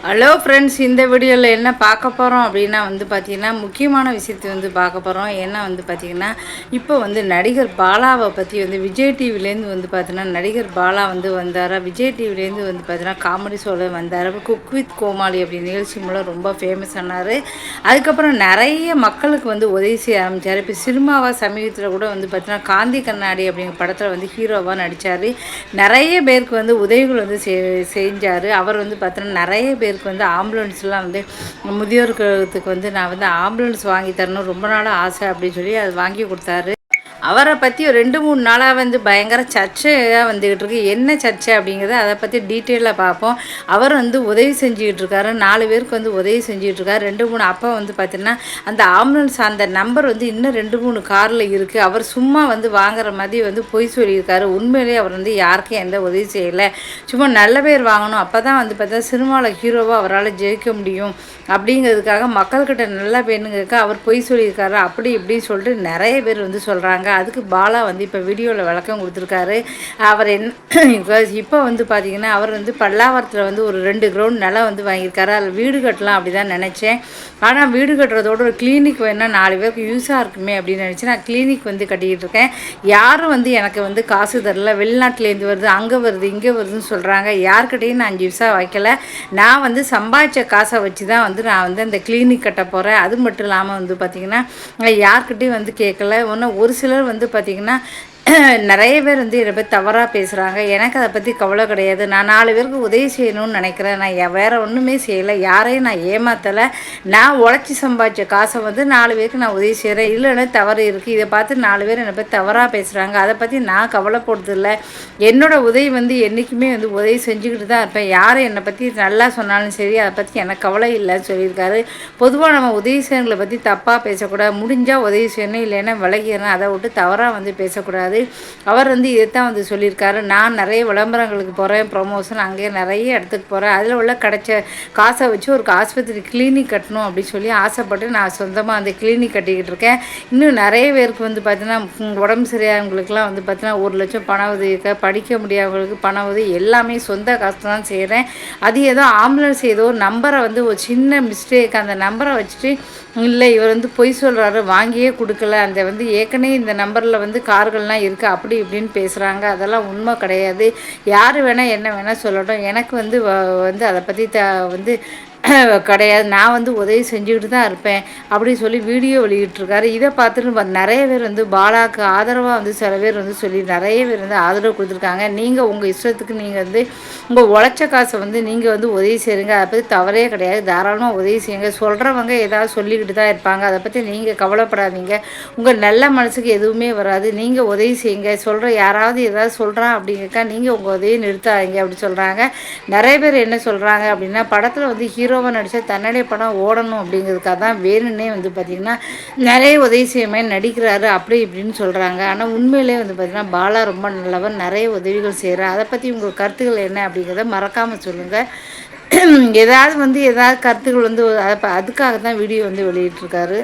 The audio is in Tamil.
ஹலோ ஃப்ரெண்ட்ஸ், இந்த வீடியோவில் என்ன பார்க்க போகிறோம் அப்படின்னா பார்த்தீங்கன்னா முக்கியமான விஷயத்தை பார்க்க போகிறோம். ஏன்னா பார்த்தீங்கன்னா இப்போ நடிகர் பாலாவை பற்றி விஜய் டிவிலேருந்து பார்த்தீங்கன்னா நடிகர் பாலா வந்தார். விஜய் டிவிலேருந்து பார்த்தீங்கன்னா காமெடி ஷோவில் வந்தார். குக் வித் கோமாளி அப்படி நிகழ்ச்சி மூலம் ரொம்ப ஃபேமஸ் ஆனார். அதுக்கப்புறம் நிறைய மக்களுக்கு உதவி செய்ய ஆரம்பித்தார். இப்போ சினிமாவாக சமீபத்தில் கூட பார்த்தீங்கன்னா காந்தி கண்ணாடி அப்படிங்கிற படத்தில் ஹீரோவாக நடித்தார். நிறைய பேருக்கு உதவிகள் செஞ்சார். அவர் பார்த்தீங்கன்னா நிறைய பேருக்கு ஆம்புலன்ஸ்லாம் முதியோர்களுக்கு நான் ஆம்புலன்ஸ் வாங்கி தரணும் ரொம்ப நாளாக ஆசை அப்படின்னு சொல்லி அது வாங்கி கொடுத்தாரு. அவரை பற்றி ஒரு 2-3 நாளாக பயங்கர சர்ச்சையாக வந்துக்கிட்டு இருக்கு. என்ன சர்ச்சை அப்படிங்கிறத அதை பற்றி டீட்டெயிலாக பார்ப்போம். அவர் உதவி செஞ்சுக்கிட்டு இருக்காரு. 4 பேருக்கு உதவி செஞ்சுக்கிட்டு இருக்காரு. 2-3 அப்போ பார்த்தீங்கன்னா அந்த ஆம்புலன்ஸ் அந்த நம்பர் இன்னும் 2-3 காரில் இருக்குது. அவர் சும்மா வாங்குற மாதிரி பொய் சொல்லியிருக்காரு. உண்மையிலேயே அவர் யாருக்கும் எந்த உதவி செய்யலை. சும்மா நல்ல பேர் வாங்கணும், அப்போ தான் பார்த்தா சினிமாவில் ஹீரோவாக அவரால் ஜெயிக்க முடியும் அப்படிங்கிறதுக்காக மக்கள்கிட்ட நல்லா வேணுங்கிறதுக்கு அவர் பொய் சொல்லியிருக்காரு. அப்படி இப்படின்னு சொல்லிட்டு நிறைய பேர் சொல்கிறாங்க. அதுக்கு பாலா இப்போ வீடியோவில் விளக்கம் கொடுத்துருக்காரு. அவர் இப்போ பார்த்தீங்கன்னா அவர் பல்லாவரத்தில் ஒரு 2 கிரவுண்ட் நிலம் வாங்கியிருக்காரு. அதில் வீடு கட்டலாம் அப்படி தான் நினச்சேன். ஆனால் வீடு கட்டுறதோட ஒரு கிளினிக் வேணால் 4 பேருக்கு யூஸாக இருக்குமே அப்படின்னு நினச்சி நான் கிளினிக் கட்டிக்கிட்டு இருக்கேன். யாரும் எனக்கு காசு தரல. வெளிநாட்டிலேருந்து வருது, அங்கே வருது, இங்கே வருதுன்னு சொல்கிறாங்க. யார்கிட்டையும் நான் 5 பைசா வைக்கல. நான் சம்பாதிச்ச காசை வச்சு தான் நான் அந்த கிளினிக் கட்ட போகிறேன். அது மட்டும் இல்லாமல் பார்த்திங்கன்னா யார்கிட்டையும் கேட்கல. ஒன்று ஒரு சிலர் பார்த்திங்கன்னா நிறைய பேர் இதை பற்றி தவறாக பேசுகிறாங்க. எனக்கு அதை பற்றி கவலை கிடையாது. நான் 4 பேருக்கு உதவி செய்யணும்னு நினைக்கிறேன். நான் வேறு ஒன்றுமே செய்யலை. யாரையும் நான் ஏமாற்றலை. நான் உழைச்சி சம்பாதிச்ச காசை 4 பேருக்கு நான் உதவி செய்கிறேன். இல்லைன்னு தவறு இருக்குது. இதை பார்த்து 4 பேர் என்னை பற்றி தவறாக பேசுகிறாங்க. அதை பற்றி நான் கவலைப்படுறதில்லை. என்னோடய உதவி என்றைக்குமே உதவி செஞ்சுக்கிட்டு தான் இருப்பேன். யார் என்னை பற்றி நல்லா சொன்னாலும் சரி, அதை பற்றி எனக்கு கவலை இல்லைன்னு சொல்லியிருக்காரு. பொதுவாக நம்ம உதவி செய்யறங்களை பற்றி தப்பாக பேசக்கூடாது. முடிஞ்சால் உதவி செய்யணும், இல்லைன்னா விலகிறேன். அதை விட்டு தவறாக பேசக்கூடாது. அவர் இதைத்தான் சொல்லியிருக்காரு. நான் நிறைய விளம்பரங்களுக்கு போகிறேன், ப்ரொமோஷன் அங்கே நிறைய இடத்துக்கு போகிறேன். அதில் உள்ள கிடைச்ச காசை வச்சு ஒரு ஆஸ்பத்திரி கிளினிக் கட்டணும் அப்படின்னு சொல்லி ஆசைப்பட்டு நான் சொந்தமாக அந்த கிளினிக் கட்டிக்கிட்டு இருக்கேன். இன்னும் நிறைய பேருக்கு பார்த்தீங்கன்னா உடம்பு சரியானவங்களுக்குலாம் பார்த்தீங்கன்னா 1 லட்சம் பண உதவி, படிக்க முடியாதவங்களுக்கு பண உதவி எல்லாமே சொந்த காசு தான் செய்கிறேன். அது ஏதோ ஆம்புலன்ஸ் ஏதோ நம்பரை ஒரு சின்ன மிஸ்டேக், அந்த நம்பரை வச்சுட்டு இல்லை இவர் பொய் சொல்கிறாரு, வாங்கியே கொடுக்கல, அந்த ஏற்கனவே இந்த நம்பரில் கார்கள்லாம் இருக்குது அப்படி இப்படின்னு பேசுகிறாங்க. அதெல்லாம் உண்மை கிடையாது. யார் வேணால் என்ன வேணால் சொல்லட்டும். எனக்கு அதை பற்றி கிடையாது. நான் உதவி செஞ்சுக்கிட்டு தான் இருப்பேன் அப்படின்னு சொல்லி வீடியோ வெளியிட்டிருக்காரு. இதை பார்த்துட்டு நிறைய பேர் பாலாவுக்கு ஆதரவாக சில பேர் சொல்லி நிறைய பேர் ஆதரவு கொடுத்துருக்காங்க. நீங்கள் உங்கள் இஷ்டத்துக்கு நீங்கள் உங்கள் உழைச்ச காசை நீங்கள் உதவி செய்யுங்க. அதை பற்றி தவறே கிடையாது. தாராளமாக உதவி செய்யுங்க. சொல்கிறவங்க ஏதாவது சொல்லிக்கிட்டு தான் இருப்பாங்க. அதை பற்றி நீங்கள் கவலைப்படாதீங்க. உங்கள் நல்ல மனசுக்கு எதுவுமே வராது. நீங்கள் உதவி செய்யுங்க. சொல்கிற யாராவது ஏதாவது சொல்கிறான் அப்படிங்கக்கா நீங்கள் உங்கள் உதவியை நிறுத்தாதீங்க அப்படி சொல்கிறாங்க. நிறைய பேர் என்ன சொல்கிறாங்க அப்படின்னா படத்தில் ஹீரோவாக நடித்தா தன்னுடைய படம் ஓடணும் அப்படிங்கிறதுக்காக தான் வேணும்னே பார்த்திங்கன்னா நிறைய உதவி செய்ய நடிக்கிறாரு அப்படி இப்படின்னு சொல்கிறாங்க. ஆனால் உண்மையிலே பார்த்திங்கன்னா பாலா ரொம்ப நல்லவர், நிறைய உதவிகள் செய்கிறார். அதை பற்றி உங்கள் கருத்துக்கள் என்ன அப்படிங்கிறத மறக்காமல் சொல்லுங்கள். ஏதாவது ஏதாவது கருத்துக்கள் அதுக்காக தான் வீடியோ வெளியிட்டிருக்காரு.